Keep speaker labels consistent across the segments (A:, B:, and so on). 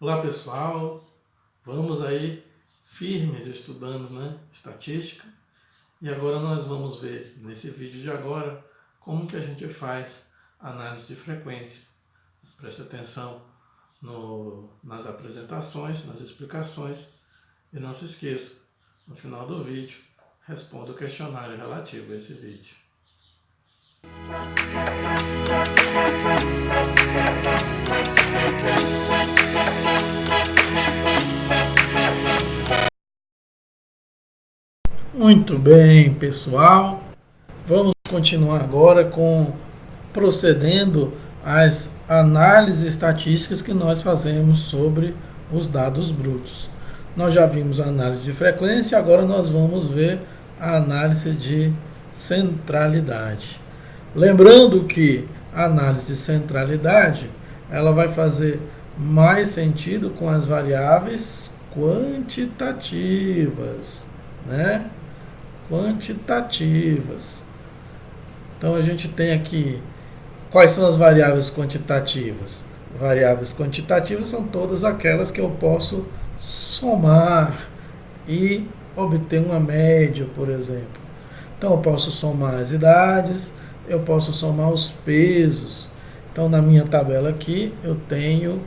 A: Olá pessoal, vamos aí firmes estudando, estatística, e agora nós vamos ver nesse vídeo de agora como que a gente faz análise de frequência. Preste atenção nas apresentações, nas explicações e não se esqueça, no final do vídeo, responda o questionário relativo a esse vídeo. Muito bem, pessoal. Vamos continuar agora procedendo às análises estatísticas que nós fazemos sobre os dados brutos. Nós já vimos a análise de frequência, agora nós vamos ver a análise de centralidade. Lembrando que a análise de centralidade, ela vai fazer mais sentido com as variáveis quantitativas, né? Quantitativas. Então a gente tem aqui, quais são as variáveis quantitativas? Variáveis quantitativas são todas aquelas que eu posso somar e obter uma média, por exemplo. Então eu posso somar as idades, eu posso somar os pesos. Então na minha tabela aqui eu tenho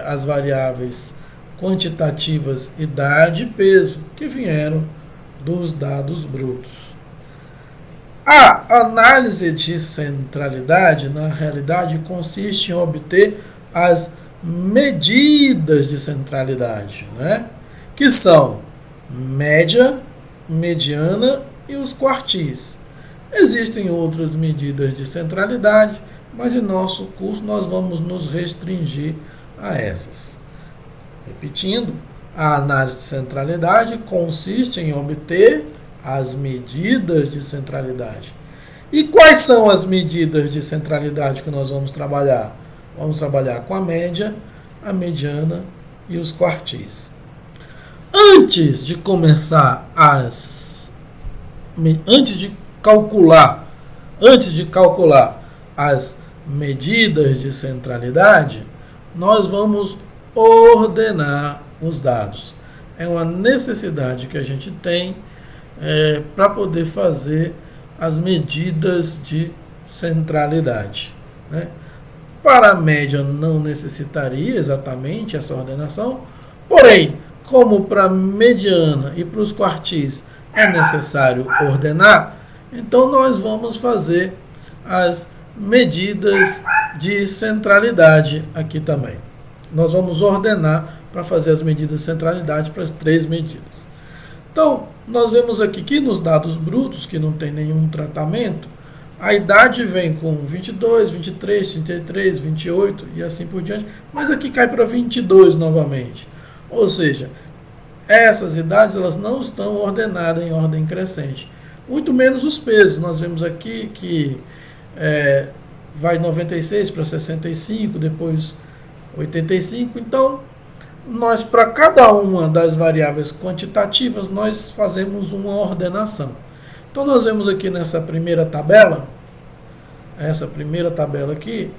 A: as variáveis quantitativas idade e peso, que vieram dos dados brutos. A análise de centralidade, na realidade, consiste em obter as medidas de centralidade, né? Que são média, mediana e os quartis. Existem outras medidas de centralidade, mas em nosso curso nós vamos nos restringir a essas. Repetindo, a análise de centralidade consiste em obter as medidas de centralidade. E quais são as medidas de centralidade que nós vamos trabalhar? Vamos trabalhar com a média, a mediana e os quartis. Antes de calcular as medidas de centralidade, nós vamos ordenar os dados. É uma necessidade que a gente tem para poder fazer as medidas de centralidade, né? Para a média não necessitaria exatamente essa ordenação, porém, como para a mediana e para os quartis é necessário ordenar, então nós vamos fazer as medidas de centralidade aqui também. Nós vamos ordenar para fazer as medidas de centralidade para as três medidas. Então, nós vemos aqui que nos dados brutos, que não tem nenhum tratamento, a idade vem com 22, 23, 33, 28 e assim por diante, mas aqui cai para 22 novamente. Ou seja, essas idades elas não estão ordenadas em ordem crescente. Muito menos os pesos. Nós vemos aqui que vai 96 para 65, depois 85. Então, nós, para cada uma das variáveis quantitativas, nós fazemos uma ordenação. Então, nós vemos aqui nessa primeira tabela, essa primeira tabela aqui,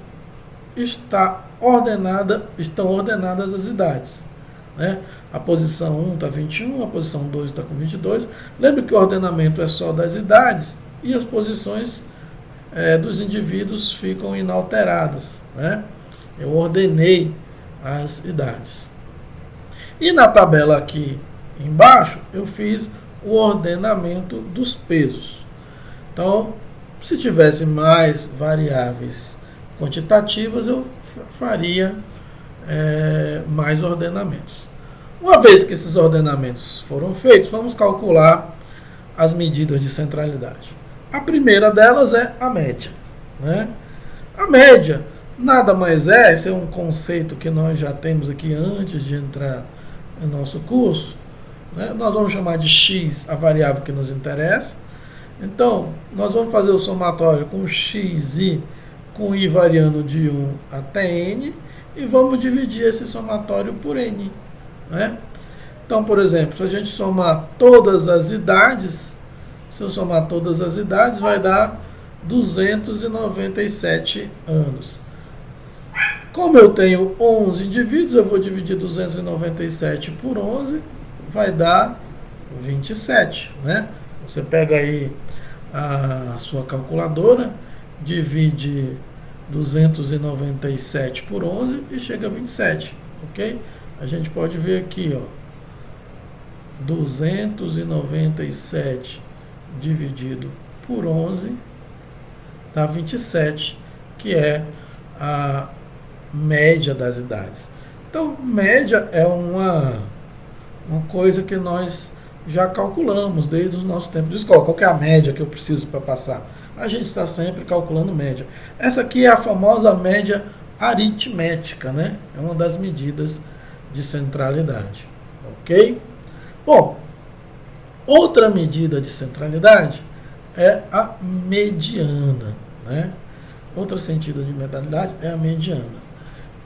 A: estão ordenadas as idades, né? A posição 1 está 21, a posição 2 está com 22. Lembre que o ordenamento é só das idades e as posições dos indivíduos ficam inalteradas, né? Eu ordenei as idades. E na tabela aqui embaixo, eu fiz o ordenamento dos pesos. Então, se tivesse mais variáveis quantitativas, eu faria mais ordenamentos. Uma vez que esses ordenamentos foram feitos, vamos calcular as medidas de centralidade. A primeira delas é a média, né? A média nada mais esse é um conceito que nós já temos aqui antes de entrar no nosso curso, né? Nós vamos chamar de x a variável que nos interessa. Então, nós vamos fazer o somatório com xi, com i variando de 1 até n, e vamos dividir esse somatório por n, né? Então, por exemplo, se a gente somar todas as idades, se eu somar todas as idades, vai dar 297 anos. Como eu tenho 11 indivíduos, eu vou dividir 297 por 11, vai dar 27, né? Você pega aí a sua calculadora, divide 297 por 11 e chega a 27, ok? A gente pode ver aqui, ó, 297 dividido por 11 dá 27, que é a média das idades. Então, média é uma coisa que nós já calculamos desde os nossos tempos de escola. Qual que é a média que eu preciso para passar? A gente está sempre calculando média. Essa aqui é a famosa média aritmética, né? É uma das medidas de centralidade, ok? Bom, outra medida de centralidade é a mediana, né? Outra sentido de medalidade é a mediana.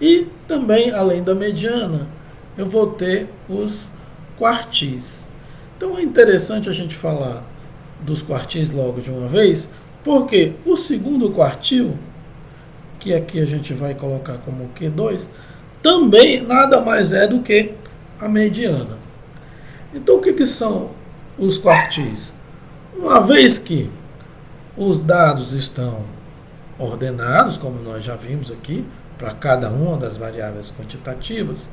A: E também, além da mediana, eu vou ter os quartis. Então é interessante a gente falar dos quartis logo de uma vez, porque o segundo quartil, que aqui a gente vai colocar como Q2, também nada mais é do que a mediana. Então o que são os quartis? Uma vez que os dados estão ordenados, como nós já vimos aqui, para cada uma das variáveis quantitativas,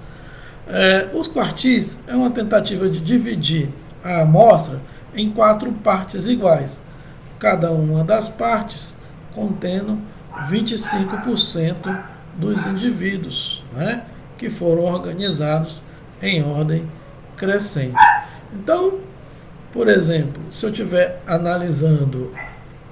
A: os quartis é uma tentativa de dividir a amostra em 4 partes iguais, cada uma das partes contendo 25% dos indivíduos, né, que foram organizados em ordem crescente. Então, por exemplo, se eu estiver analisando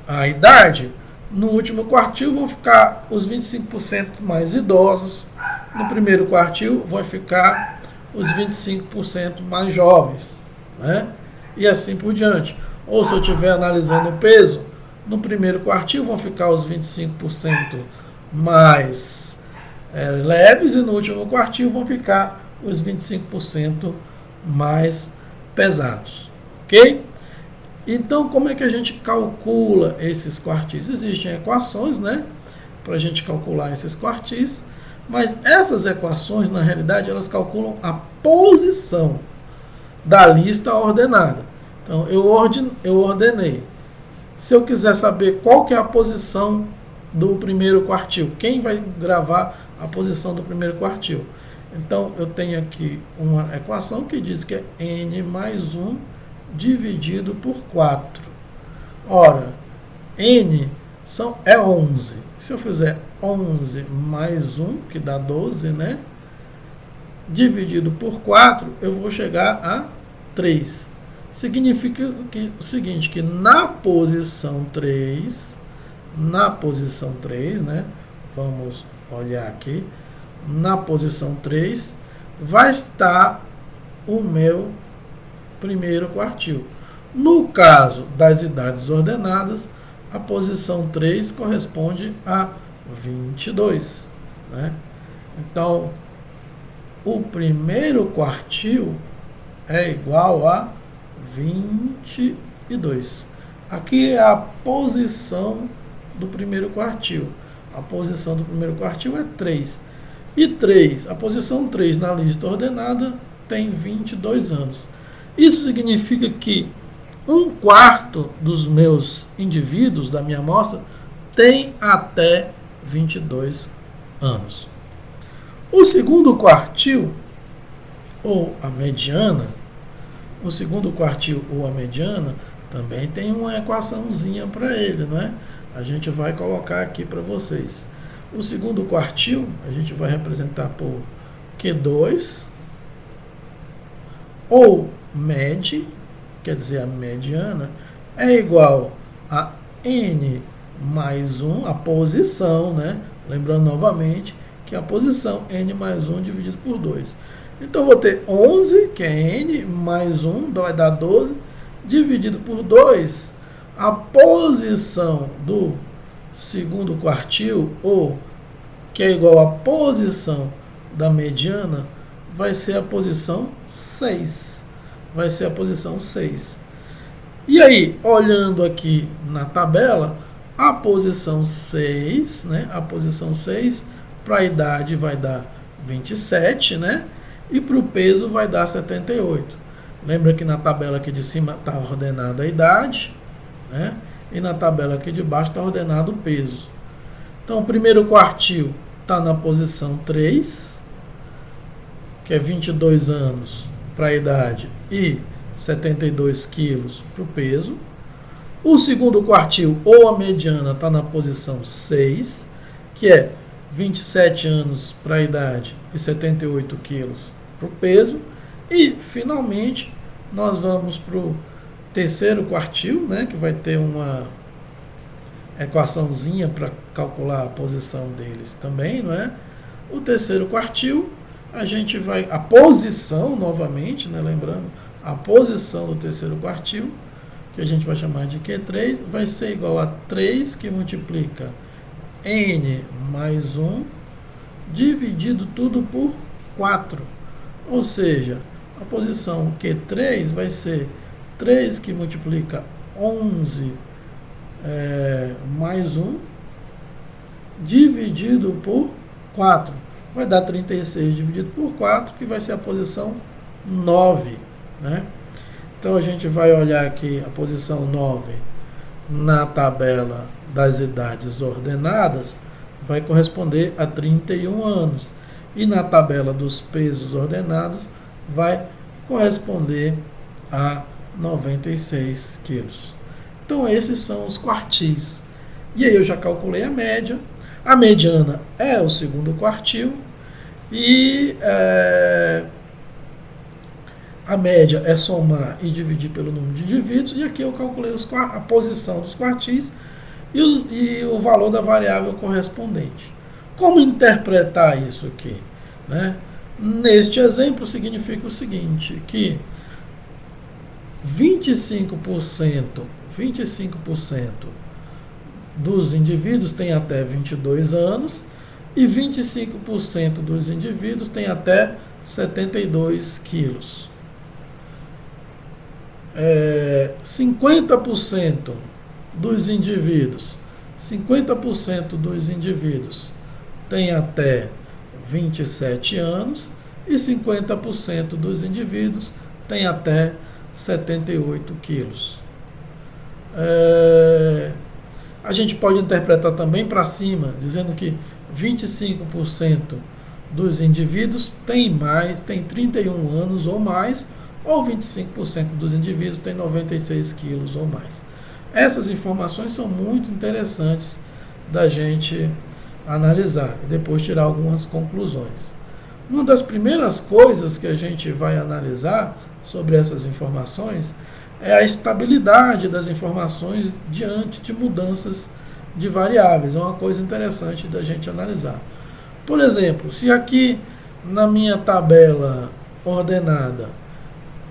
A: a idade, no último quartil vão ficar os 25% mais idosos, no primeiro quartil vão ficar os 25% mais jovens, né? E assim por diante. Ou se eu estiver analisando o peso, no primeiro quartil vão ficar os 25% mais leves e no último quartil vão ficar os 25% mais pesados, ok? Então, como é que a gente calcula esses quartis? Existem equações, né, para a gente calcular esses quartis, mas essas equações, na realidade, elas calculam a posição da lista ordenada. Então, eu ordenei. Se eu quiser saber qual que é a posição do primeiro quartil, quem vai gravar a posição do primeiro quartil? Então, eu tenho aqui uma equação que diz que é n mais 1 dividido por 4. Ora, n é 11. Se eu fizer 11 mais 1, que dá 12, né? Dividido por 4, eu vou chegar a 3. Significa o seguinte, que na posição 3, né? Vamos olhar aqui. Na posição 3, vai estar o meu primeiro quartil. No caso das idades ordenadas, a posição 3 corresponde a 22. Né? Então, o primeiro quartil é igual a 22. Aqui é a posição do primeiro quartil. A posição do primeiro quartil é 3. E 3, a posição 3 na lista ordenada tem 22 anos. Isso significa que 1/4 dos meus indivíduos da minha amostra tem até 22 anos. O segundo quartil, ou a mediana, também tem uma equaçãozinha para ele, né? A gente vai colocar aqui para vocês. O segundo quartil a gente vai representar por Q2, ou med, quer dizer, a mediana, é igual a n mais 1, a posição, né? Lembrando novamente que a posição n mais 1 dividido por 2. Então, vou ter 11, que é n, mais 1, vai dar 12, dividido por 2, a posição do segundo quartil, ou que é igual à posição da mediana, vai ser a posição 6. Vai ser a posição 6. E aí, olhando aqui na tabela, a posição 6, né? A posição 6 para a idade vai dar 27, né? E para o peso vai dar 78. Lembra que na tabela aqui de cima está ordenada a idade, né? E na tabela aqui de baixo está ordenado o peso. Então, o primeiro quartil está na posição 3, que é 22 anos para a idade e 72 quilos para o peso. O segundo quartil, ou a mediana, está na posição 6, que é 27 anos para a idade e 78 quilos para o peso. E, finalmente, nós vamos para o terceiro quartil, né, que vai ter uma equaçãozinha para calcular a posição deles também, não é? O terceiro quartil, a gente vai... A posição, novamente, né, lembrando, a posição do terceiro quartil, que a gente vai chamar de Q3, vai ser igual a 3 que multiplica N mais 1, dividido tudo por 4. Ou seja, a posição Q3 vai ser 3 que multiplica 11 mais 1, dividido por 4. Vai dar 36 dividido por 4, que vai ser a posição 9. Né? Então, a gente vai olhar aqui a posição 9 na tabela das idades ordenadas, vai corresponder a 31 anos. E na tabela dos pesos ordenados, vai corresponder a 96 quilos. Então, esses são os quartis. E aí eu já calculei a média. A mediana é o segundo quartil. E a média é somar e dividir pelo número de indivíduos. E aqui eu calculei a posição dos quartis e o valor da variável correspondente. Como interpretar isso aqui? Né? Neste exemplo, significa o seguinte, que 25% dos indivíduos têm até 22 anos e 25% dos indivíduos têm até 72 quilos. 50% dos indivíduos têm até 27 anos e 50% dos indivíduos têm até 78 quilos. A gente pode interpretar também para cima, dizendo que 25% dos indivíduos têm 31 anos ou mais, ou 25% dos indivíduos têm 96 quilos ou mais. Essas informações são muito interessantes da gente analisar e depois tirar algumas conclusões. Uma das primeiras coisas que a gente vai analisar sobre essas informações é a estabilidade das informações diante de mudanças de variáveis. É uma coisa interessante da gente analisar. Por exemplo, se aqui na minha tabela ordenada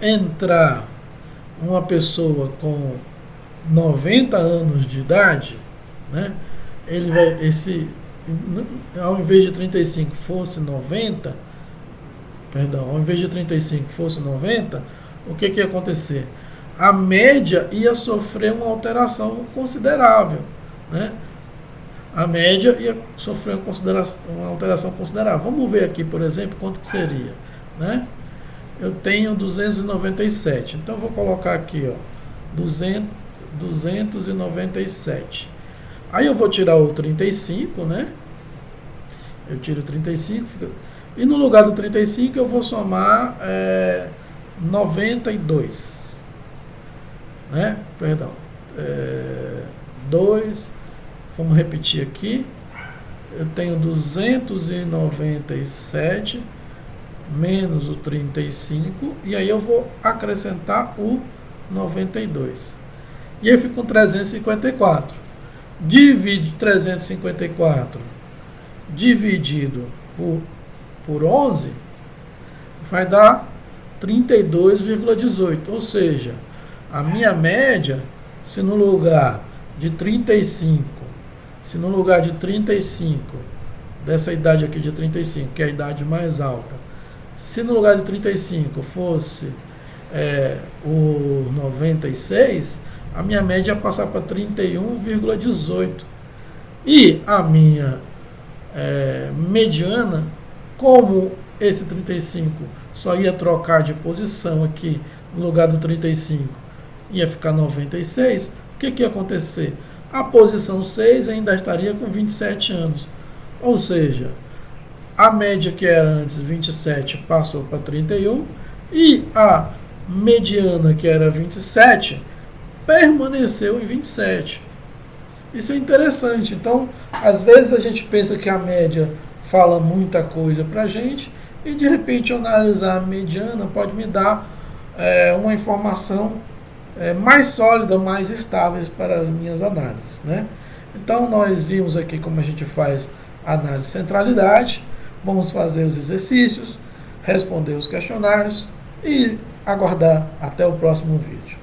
A: entrar uma pessoa com 90 anos de idade, né, ele vai, ao invés de 35 fosse 90, ao invés de 35 fosse 90, o que ia acontecer? A média ia sofrer uma alteração considerável, né? A média ia sofrer uma alteração considerável. Vamos ver aqui, por exemplo, quanto que seria, né? Eu tenho 297, então eu vou colocar aqui, ó, 297. Aí eu vou tirar o 35, né? Eu tiro o 35, e no lugar do 35 eu vou somar 92. Né? Perdão. 2, vamos repetir aqui. Eu tenho 297 menos o 35, e aí eu vou acrescentar o 92. E aí eu fico com 354. Divide 354 dividido por 11 vai dar 32,18. Ou seja, a minha média, se no lugar de 35, dessa idade aqui de 35, que é a idade mais alta, se no lugar de 35 fosse o 96, a minha média ia passar para 31,18. E a minha mediana, como esse 35 só ia trocar de posição aqui, no lugar do 35 ia ficar 96, o que ia acontecer? A posição 6 ainda estaria com 27 anos. Ou seja, a média que era antes 27 passou para 31 e a mediana que era 27 permaneceu em 27. Isso é interessante. Então, às vezes a gente pensa que a média fala muita coisa para a gente e de repente analisar a mediana pode me dar uma informação mais sólida, mais estável para as minhas análises, né? Então nós vimos aqui como a gente faz a análise de centralidade, vamos fazer os exercícios, responder os questionários e aguardar até o próximo vídeo.